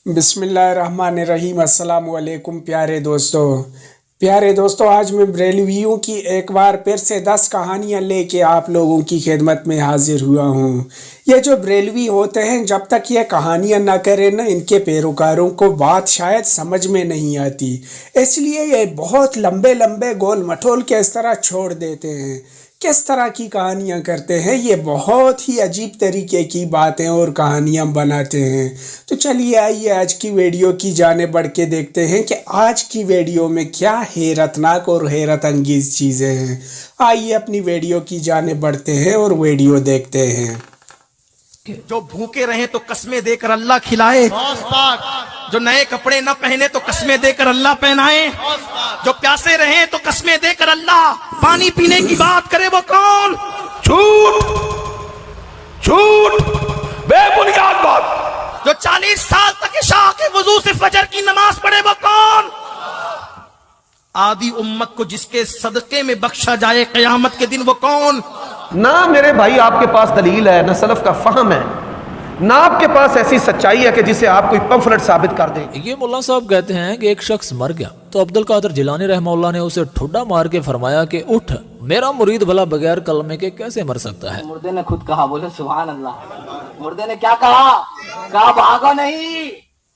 بسم اللہ الرحمن الرحیم۔ السلام علیکم پیارے دوستوں، آج میں بریلویوں کی ایک بار پھر سے 10 کہانیاں لے کے آپ لوگوں کی خدمت میں حاضر ہوا ہوں۔ یہ جو بریلوی ہوتے ہیں، جب تک یہ کہانیاں نہ کریں نا، ان کے پیروکاروں کو بات شاید سمجھ میں نہیں آتی، اس لیے یہ بہت لمبے گول مٹول کے اس طرح چھوڑ دیتے ہیں۔ کس طرح کی کہانیاں کرتے ہیں، یہ بہت ہی عجیب طریقے کی باتیں اور کہانیاں بناتے ہیں۔ تو چلیے آئیے آج کی ویڈیو کی جانب بڑھ کے دیکھتے ہیں کہ آج کی ویڈیو میں کیا حیرت ناک اور حیرت انگیز چیزیں ہیں۔ آئیے اپنی ویڈیو کی جانب بڑھتے ہیں اور ویڈیو دیکھتے ہیں۔ جو بھوکے رہیں تو قسمیں دے کر اللہ کھلائے، جو نئے کپڑے نہ پہنے تو قسمیں دے کر اللہ پہنائے، جو پیاسے رہیں تو قسمیں دے کر اللہ پانی پینے کی بات کرے، وہ کون؟ جھوٹ بے بنیاد بات۔ جو 40 سال تک عشاء کے وضو سے فجر کی نماز پڑھے، وہ کون؟ آدھی امت کو جس کے صدقے میں بخشا جائے قیامت کے دن، وہ کون؟ نہ میرے بھائی آپ کے پاس دلیل ہے، نہ سلف کا فہم ہے، نہ آپ کے پاس ایسی سچائی ہے کہ جسے آپ کوئی پمفلٹ ثابت کر دیں۔ یہ مولانا صاحب کہتے ہیں کہ ایک شخص مر گیا تو عبد القادر جیلانی رحمہ اللہ نے اسے ٹھڈا مار کے فرمایا کہ اٹھ، میرا مرید بھلا بغیر کلمے کے کیسے مر سکتا ہے؟ مردے نے خود کہا، بولے سبحان اللہ۔ مردے نے کیا کہا بھاگو نہیں،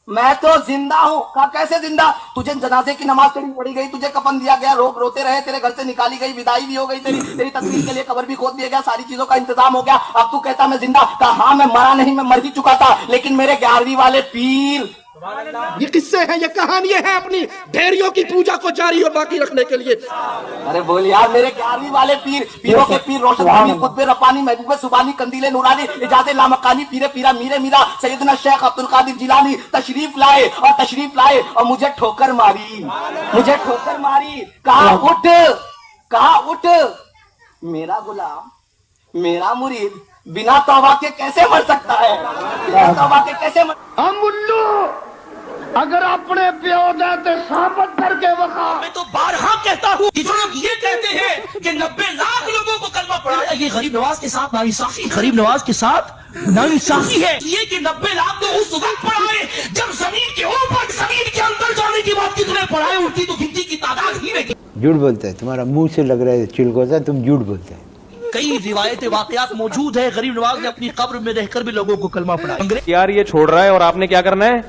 میں تو زندہ ہوں۔ کہا کیسے زندہ؟ تجھے جنازے کی نماز پڑھی گئی، تجھے کفن دیا گیا، روتے رہے، تیرے گھر سے نکالی گئی، بدائی بھی ہو گئی، تیری تصویر کے لیے قبر بھی کھود دیا گیا، ساری چیزوں کا انتظام ہو گیا، اب تو کہتا میں زندہ۔ کہا ہاں میں مرا نہیں، میں مر ہی چکا تھا، لیکن میرے 11ویں والے پیر، یہ قصے ہیں، یہ کہانیاں ہیں اپنی ڈھیریوں کی پوجا کو جاری اور باقی رکھنے کے لیے۔ ارے بول یار، میرے 11ویں والے پیر، پیروں کے پیر، روشن ضمیر، قطب ربانی، محبوب سبحانی، قندیل نورانی، اجاز لامکانی، پیر پیرا میرے میرا سیدنا شیخ عبد القادر جیلانی تشریف لائے اور مجھے ٹھوکر ماری۔ کہا اٹھ، میرا غلام، میرا مرید بنا توبہ کے کیسے مر سکتا ہے؟ بنا توبہ کے کیسے اگر اپنے پیو دے ثابت کر کے وقا۔ میں تو بارہا کہتا ہوں کہ جو لوگ یہ کہتے ہیں کہ 90 لاکھ لوگوں کو کلمہ پڑھایا، یہ غریب نواز کے ساتھ ناانصافی ہے۔ یہ کہ 90 لاکھ تو اس وقت پڑھائے جب زمین کے اوپر، زمین کے اندر جانے کی بات کتنے پڑھائے، ان کی تو گنتی کی تعداد ہی نہیں۔ جھوٹ بولتا ہے، تمہارا منہ سے لگ رہا ہے چلکوتا ہے، تم جھوٹ بولتے ہیں۔ کئی روایتیں واقعات موجود ہیں، غریب نواز نے اپنی قبر میں رہ کر بھی لوگوں کو کلمہ پڑھایا۔ یار یہ چھوڑ رہا ہے اور آپ نے کیا کرنا ہے؟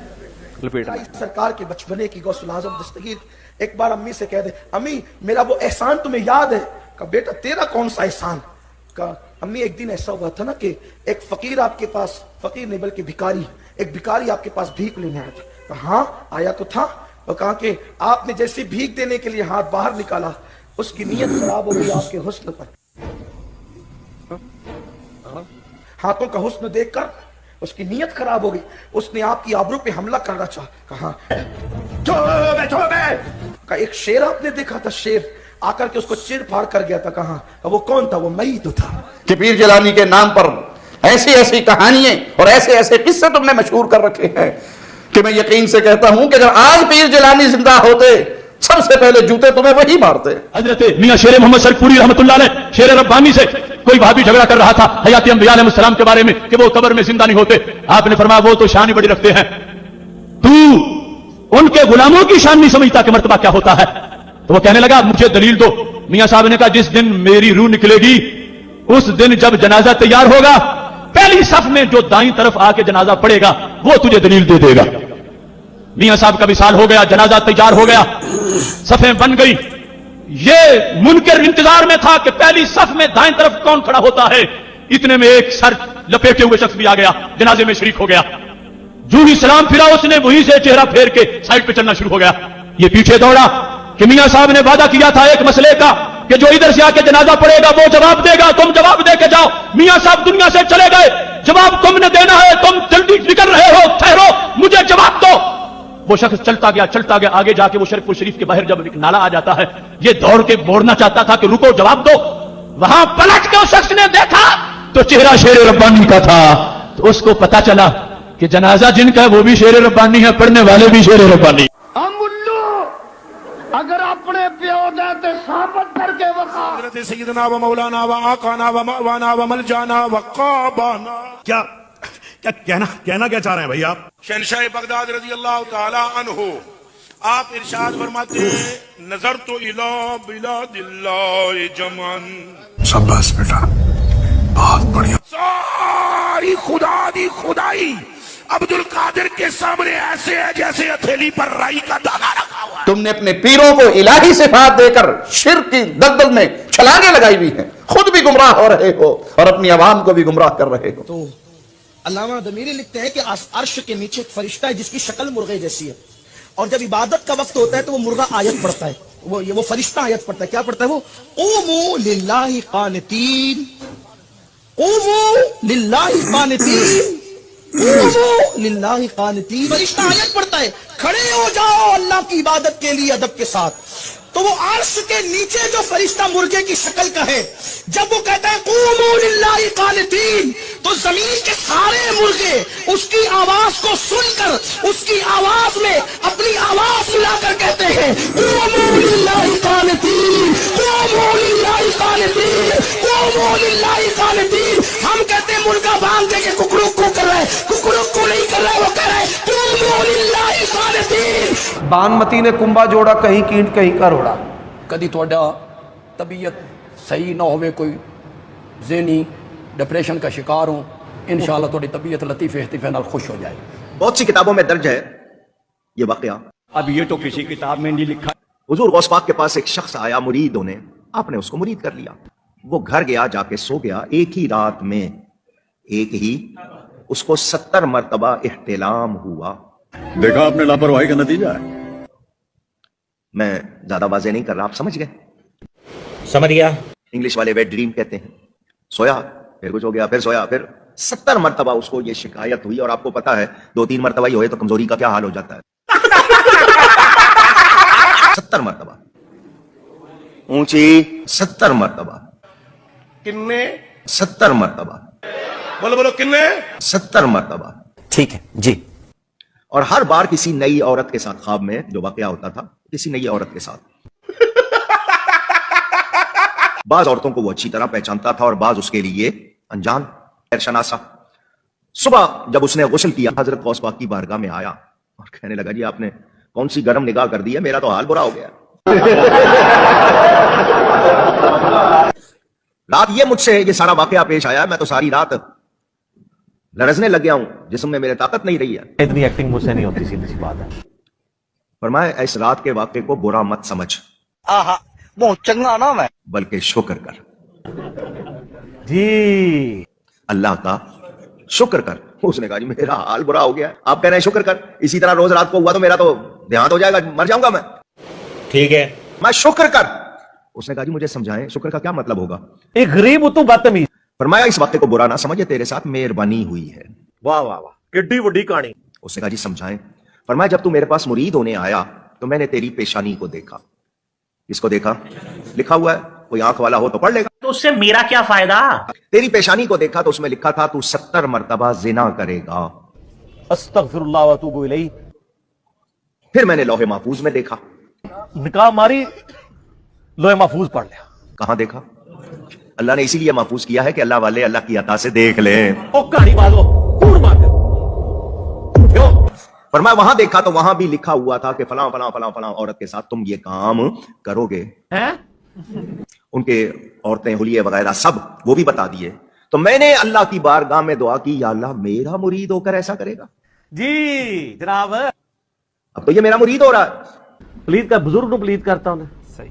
لپیٹنا۔ سرکار کے بچپنے کی غوث الاعظم دستگیر ایک بار امی سے کہہ دے، امی میرا وہ احسان تمہیں یاد ہے؟ کہا بیٹا تیرا کون سا احسان؟ کہا امی ایک دن ایسا ہوا تھا نا کہ ایک فقیر آپ کے پاس، فقیر نہیں بلکہ بھکاری، ایک بھکاری آپ کے پاس بھیک لینے آیا تھا۔ کہا ہاں آیا تو تھا۔ اور کہا کہ آپ نے جیسی بھیک دینے کے لیے ہاتھ باہر نکالا، اس کی نیت خراب ہو گئی آپ کے حسن پر، ہاتھوں کا حسن دیکھ کر اس کی نیت خراب ہو گئی، اس نے آپ کی آبرو پہ حملہ کرنا چاہا۔ کہا کہا ایک شیر آپ نے دیکھا تھا، شیر آ کر کے اس کو چیڑ پھاڑ کر گیا تھا۔ کہا وہ کون تھا؟ وہ میں ہی تو تھا۔ کہ پیر جیلانی کے نام پر ایسی کہانیاں اور ایسے قصے تم نے مشہور کر رکھے ہیں کہ میں یقین سے کہتا ہوں کہ جب آج پیر جیلانی زندہ ہوتے، سب سے پہلے جوتے تمہیں وہی مارتے۔ حضرت میاں شیر محمد سرپوری رحمۃ اللہ علیہ، شیر ربانی سے کوئی وہابی جھگڑا کر رہا تھا حیات انبیاء علیہ السلام کے بارے میں کہ وہ قبر میں زندہ نہیں ہوتے۔ آپ نے فرمایا وہ تو شان ہی بڑی رکھتے ہیں، تو ان کے غلاموں کی شان نہیں سمجھتا کہ مرتبہ کیا ہوتا ہے۔ تو وہ کہنے لگا مجھے دلیل دو۔ میاں صاحب نے کہا جس دن میری روح نکلے گی، اس دن جب جنازہ تیار ہوگا، پہلی صف میں جو دائیں طرف آ کے جنازہ پڑے گا وہ تجھے دلیل دے دے گا۔ میاں صاحب کا وصال ہو گیا، جنازہ تیار ہو گیا، صفیں بن گئی۔ یہ منکر انتظار میں تھا کہ پہلی صف میں دائیں طرف کون کھڑا ہوتا ہے۔ اتنے میں ایک سر لپیٹے ہوئے شخص بھی آ گیا، جنازے میں شریک ہو گیا۔ جو ہی سلام پھرا، اس نے وہیں سے چہرہ پھیر کے سائڈ پہ چلنا شروع ہو گیا۔ یہ پیچھے دوڑا کہ میاں صاحب نے وعدہ کیا تھا ایک مسئلے کا کہ جو ادھر سے آ کے جنازہ پڑے گا وہ جواب دے گا، تم جواب دے کے جاؤ۔ میاں صاحب دنیا سے چلے گئے، جواب تم نے دینا ہے، تم جلدی نکل رہے ہو، ٹھہرو، مجھے جواب دو۔ وہ شخص چلتا گیا، آگے جا کے وہ شریف شریف کے باہر جب ایک نالا آ جاتا ہے، یہ دوڑ کے موڑنا چاہتا تھا کہ رکو جواب دو۔ وہاں پلٹ کے اس شخص نے دیکھا تو چہرہ شیر ربانی کا تھا، تو اس کو پتا چلا کہ جنازہ جن کا ہے وہ بھی شیر ربانی ہے، پڑھنے والے بھی شیر ربانی۔ اگر اپنے پیو دے ثابت کر کے وقا۔ حضرت سیدنا و مولانا و آقانا و مأوانا و ملجانا و قابانا، کیا कहना क्या चाह रहे हैं भाई आप? शहनशाह बगदाद रजी अल्लाह ताला अन्हु आप इरशाद फरमाते हैं नजर तो इला बिलादिल्लाह जमन। शाबाश बेटा, बहुत बढ़िया। सारी खुदा दी खुदाई अब्दुल कादिर के सामने ऐसे है जैसे हथेली पर राई का दाना रखा हुआ है। तुमने अपने पीरों को इलाही सिफात देकर शिर्क की दलदल में छलांगे लगाई हुई हैं, खुद भी गुमराह हो रहे हो और अपनी आवाम को भी गुमराह कर रहे हो। तो अल्लामा दमीरी लिखते हैं कि अर्श के नीचे एक फरिश्ता है जिसकी शक्ल मुर्गे जैसी है, और जब इबादत का वक्त होता है तो वो मुर्गा आयत पढ़ता है, वो फरिश्ता आयत पढ़ता है। क्या पढ़ता है वो? क़ूमू लिल्लाहि क़ानितीन, क़ूमू लिल्लाहि क़ानितीन, क़ूमू लिल्लाहि क़ानितीन। फरिश्ता आयत पढ़ता है, खड़े हो जाओ अल्लाह की इबादत के लिए अदब के साथ। तो वो अर्श के नीचे जो फरिश्ता मुर्गे की शक्ल का है, जब वो कहता है क़ूमू लिल्लाहि क़ानितीन, तो जमीन के सारे मुर्गे उसकी आवाज को सुनकर उसकी आवाज में अपनी आवाज मिलाकर कहते हैं क़ूमू लिल्लाहि क़ानितीन, क़ूमू लिल्लाहि क़ानितीन, क़ूमू लिल्लाहि क़ानितीन। हम कहते हैं मुर्गा भांग दे के कुकड़ू को कर रहा है, कुकड़ू को नहीं कर रहा है, वो कह रहा है क़ूमू लिल्लाहि क़ानितीन। बानमती ने कुंभा जोड़ा, कहीं कीट कहीं का रोड़ा। कदी ਤੁਹਾਡਾ तबीयत सही ना होवे, कोई ज़हनी डिप्रेशन का शिकार हो, इंशाल्लाह थोड़ी तबीयत लतीफ़े इख्तिफ़े नाल खुश हो जाए। बहुत सी किताबों में दर्ज है ये वाकया। अब ये तो किसी किताब में नहीं लिखा। हुजूर गौस पाक के पास एक शख्स आया मुरीद होने, आपने उसको मुरीद कर लिया। वो घर गया, जाके सो गया। एक ही रात में उसको 70 मरतबा इह्तिलाम हुआ। देखा आपने लापरवाही का नतीजा है। मैं ज्यादा वाज़ेह नहीं कर रहा, आप समझ गए? समझ गया। इंग्लिश वाले वेट ड्रीम कहते हैं। सोया, फिर कुछ हो गया, फिर सोया, फिर 70 मरतबा उसको ये शिकायत हुई। और आपको पता है 2-3 मरतबा ही होए तो कमजोरी का क्या हाल हो जाता है। 70 मरतबा ऊंची, 70 मरतबा किन्ने 70 मरतबा, बोलो किन्ने 70 मरतबा। ठीक है जी। और हर बार किसी नई औरत के साथ, ख्वाब में जो वाकया होता था किसी नई औरत के साथ। बाज औरतों को वो अच्छी तरह पहचानता था और बाज उसके लिए अनजान, शनासा। सुबह जब उसने गुस्ल किया, हजरत गौस पाक की बारगाह में आया और कहने लगा जी आपने कौन सी गर्म निगाह कर दी है, मेरा तो हाल बुरा हो गया। रात ये मुझसे ये सारा वाकया पेश आया, मैं तो सारी रात लरजने लग गया हूं, जिस्म में मेरे ताकत नहीं रही है। इतनी एक्टिंग मुझसे नहीं होती, सीधी सी बात है। फरमाया इस रात के वाकये को बुरा मत समझ, बहुत चंगा ना मैं, बल्कि शुक्र कर जी, अल्लाह का शुक्र कर। उसने कहा जी मेरा हाल बुरा हो गया, आप कह रहे हैं शुक्र कर, इसी तरह रोज रात को हुआ तो मेरा तो देहांत हो जाएगा, मर जाऊंगा मैं। ठीक है, मैं शुक्र कर। उसने कहा जी मुझे समझाएं शुक्र का क्या मतलब होगा। एक गरीब हो तू बदतमीज। फरमाया इस वाक़े को बुरा ना समझे, तेरे साथ मेहरबानी हुई है। वाह वाह वाह, किड्डी वड्डी कहानी। उसने कहा जी समझाएं। फरमाया जब तू मेरे पास मुरीद होने आया तो मैंने तेरी पेशानी को देखा। इसको देखा, लिखा हुआ है, कोई आंख वाला हो तो पढ़ लेगा। तो उससे मेरा क्या फायदा? तेरी पेशानी को देखा तो उसमें लिखा था तू 70 मरतबा जिना करेगा। अस्तगफिरुल्लाह व अतूबु इलैह। फिर मैंने लोहे महफूज में देखा। निकाह मारी, लोहे महफूज पढ़ लिया। कहां देखा? अल्लाह ने इसीलिए महफूज किया है कि अल्लाह वाले अल्लाह की अता से देख ले। ओ कहानी बाजो, कूड़ मार क्यों? पर मैं वहां देखा तो वहां भी लिखा हुआ था कि फलां फलां फलां फलां औरत के साथ तुम ये काम करोगे। हैं? उनके औरतें, हुलिये वगैरह सब वो भी बता दिए। तो मैंने अल्लाह की बारगाह में दुआ की, या अल्लाह मेरा मुरीद होकर ऐसा करेगा? जी जनाब, अब तो ये मेरा मुरीद हो रहा है। प्लीज का बुजुर्ग को प्लीज करता हूं। सही।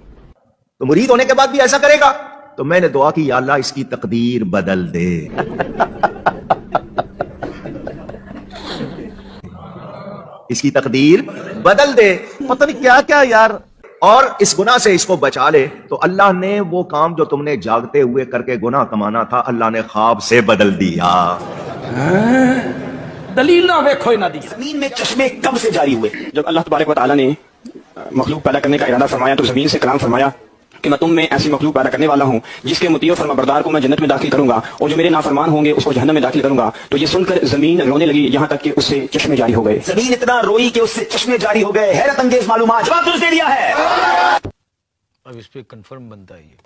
तो मुरीद होने के बाद भी ऐसा करेगा? तो मैंने दुआ की, या अल्लाह इसकी तकदीर बदल दे। इसकी तकदीर बदल दे। पता नहीं क्या क्या यार। और इस गुनाह से इसको बचा ले। तो अल्लाह ने वो काम जो तुमने जागते हुए करके गुनाह कमाना था, अल्लाह ने ख्वाब से बदल दिया। दलील ना वेखो ना दी। जमीन में चश्मे कब से जारी हुए? जब अल्लाह तबारक व तआला ने मखलूक पैदा करने का इरादा फरमाया तो जमीन से कलाम फरमाया कि मैं तुम में ऐसी मखलूक पैदा करने वाला हूं जिसके मुतीय फरमाबरदार को मैं जन्नत में दाखिल करूंगा और जो मेरे नाफरमान होंगे उसको जहन्नम में दाखिल करूंगा। तो ये सुनकर जमीन रोने लगी, यहां तक कि उससे चश्मे जारी हो गए। जमीन इतना रोई कि उससे चश्मे जारी हो गए। हैरत अंगेज मालूमात जवाब तुझे दे दिया है। अब इस पे कंफर्म बनता है ये।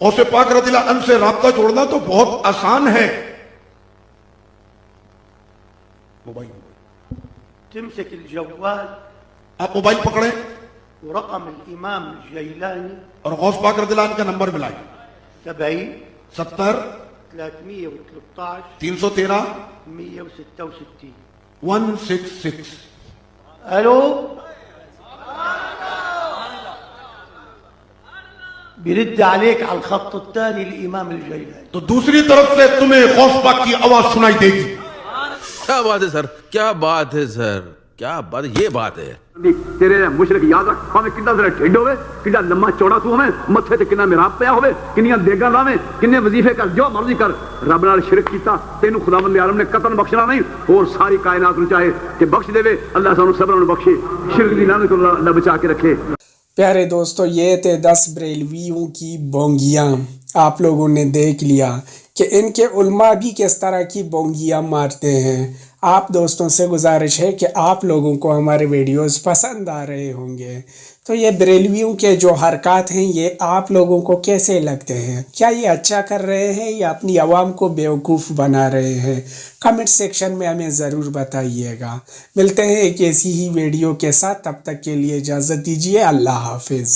गौस पाक रज़ियल्लाहु अन्हु से राब्ता जोड़ना तो बहुत आसान है। मोबाइल تمسك الجوال आप मोबाइल पकड़ें ورقم الإمام الجيلاني और गौस पाक रज़ियल्लाहु अन्हु का नंबर मिलाएं 70 70 313 313 166 166। الو بيرد عليك على الخط الثاني الإمام الجيلاني तो दूसरी तरफ से तुम्हें गौस पाक की आवाज सुनाई देगी। क्या बात है सर, क्या बात है सर, क्या बात, ये बात है। तेरे मुशरक याद रख, हमें कितना तेरा ढिड होवे, कितना लम्मा चौड़ा तू हमें मत्थे ते कितना मिराब पिया होवे, किन्नियां देगां लावे, किन्ने वजीफे कर, जो मर्जी कर, रब नाल शिरक कीता तेनू खुदावंद आलम ने कतन बख्शना नहीं, और सारी कायनात नूं चाहे कि बख्श देवे, अल्लाह सानू सबरां नूं बख्शे, शिरक दी लानत तो अल्लाह बचा के रखे। प्यारे दोस्तों, ये थे 10 बरेलवियों की बोंगियाँ। आप लोगों ने देख लिया कि इनके उल्मा भी किस तरह की बोंगियाँ मारते हैं। आप दोस्तों से गुजारिश है कि आप लोगों को हमारे वीडियोस पसंद आ रहे होंगे, तो ये बरेलवियों के जो हरकत हैं ये आप लोगों को कैसे लगते हैं? क्या ये अच्छा कर रहे हैं या अपनी आवाम को बेवकूफ़ बना रहे हैं? कमेंट सेक्शन में हमें ज़रूर बताइएगा। मिलते हैं एक ऐसी ही वीडियो के साथ, तब तक के लिए इजाज़त दीजिए। अल्लाह हाफिज़।